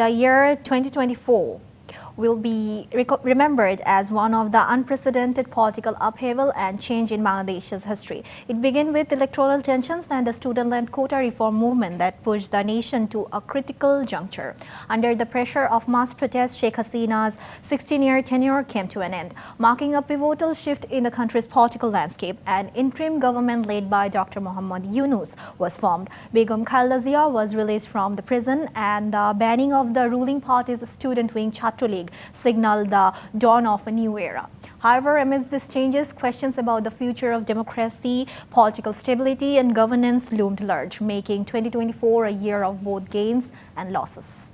The year 2024 will be remembered as one of the unprecedented political upheaval and change in Bangladesh's history. It began with electoral tensions and the student-led quota reform movement that pushed the nation to a critical juncture. Under the pressure of mass protest, Sheikh Hasina's 16-year tenure came to an end, marking a pivotal shift in the country's political landscape. An interim government led by Dr. Muhammad Yunus was formed. Begum Khaleda Zia was released from the prison, and the banning of the ruling party's student wing Chhatra League signaled the dawn of a new era. However, amidst these changes, questions about the future of democracy, political stability and governance loomed large, making 2024 a year of both gains and losses.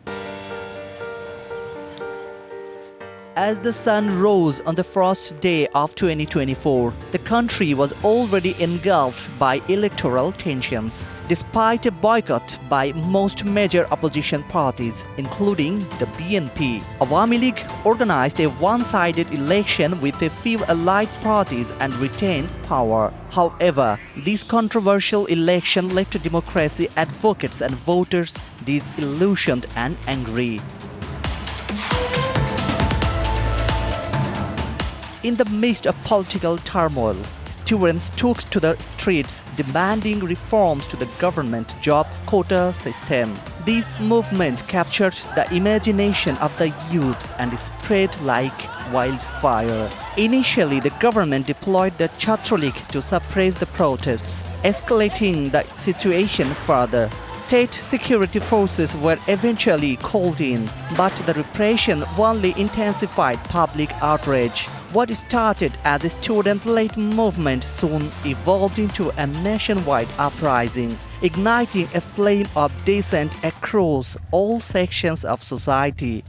As the sun rose on the first day of 2024, the country was already engulfed by electoral tensions. Despite a boycott by most major opposition parties, including the BNP, Awami League organized a one-sided election with a few allied parties and retained power. However, this controversial election left democracy advocates and voters disillusioned and angry. In the midst of political turmoil, students took to the streets demanding reforms to the government job quota system. This movement captured the imagination of the youth and spread like wildfire. Initially, the government deployed the Chhatra League to suppress the protests, escalating the situation further. State security forces were eventually called in, but the repression only intensified public outrage. What started as a student-led movement soon evolved into a nationwide uprising, igniting a flame of dissent across all sections of society.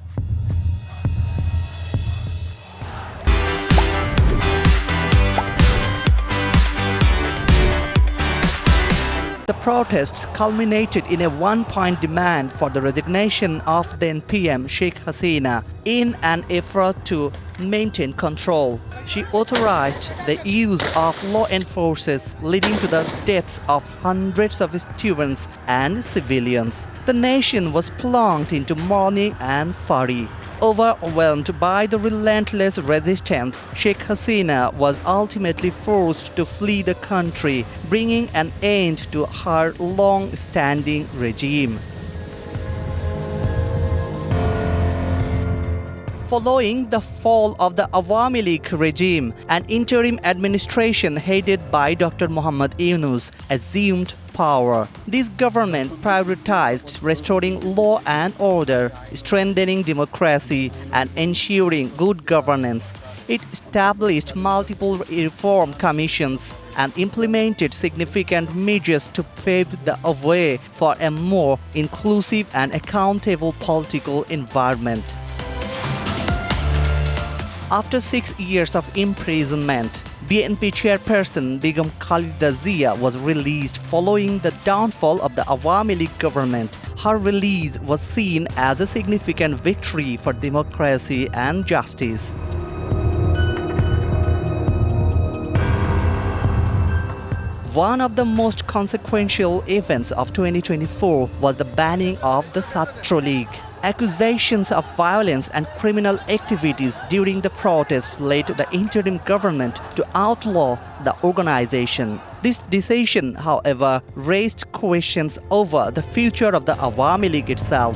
The protests culminated in a one-point demand for the resignation of then PM Sheikh Hasina. In an effort to maintain control, she authorized the use of law enforcers, leading to the deaths of hundreds of students and civilians. The nation was plunged into mourning and fury. Overwhelmed by the relentless resistance, Sheikh Hasina was ultimately forced to flee the country, bringing an end to her long-standing regime. Following the fall of the Awami League regime, an interim administration headed by Dr. Muhammad Yunus assumed power. This government prioritized restoring law and order, strengthening democracy, and ensuring good governance. It established multiple reform commissions and implemented significant measures to pave the way for a more inclusive and accountable political environment. After 6 years of imprisonment, BNP chairperson Begum Khaleda Zia was released following the downfall of the Awami League government. Her release was seen as a significant victory for democracy and justice. One of the most consequential events of 2024 was the banning of the Chhatra League. Accusations of violence and criminal activities during the protest led the interim government to outlaw the organization. This decision, however, raised questions over the future of the Awami League itself.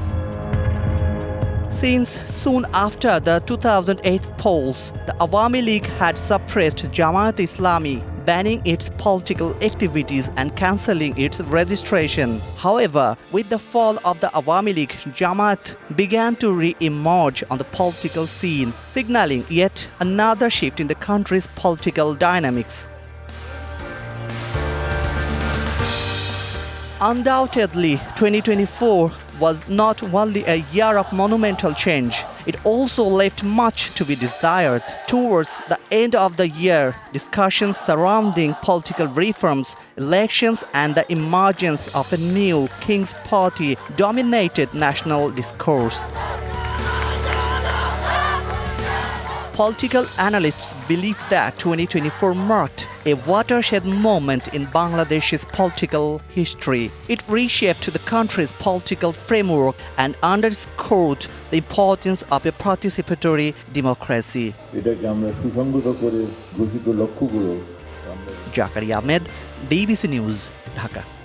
Since soon after the 2008 polls, the Awami League had suppressed Jamaat-e-Islami, banning its political activities and cancelling its registration. However, with the fall of the Awami League, Jamaat began to re-emerge on the political scene, signaling yet another shift in the country's political dynamics. Undoubtedly, 2024 was not only a year of monumental change, it also left much to be desired. Towards the end of the year, discussions surrounding political reforms, elections, and the emergence of a new King's Party dominated national discourse. Political analysts believe that 2024 marked a watershed moment in Bangladesh's political history. It reshaped the country's political framework and underscored the importance of a participatory democracy. Jakaria Ahmed, DBC News, Dhaka.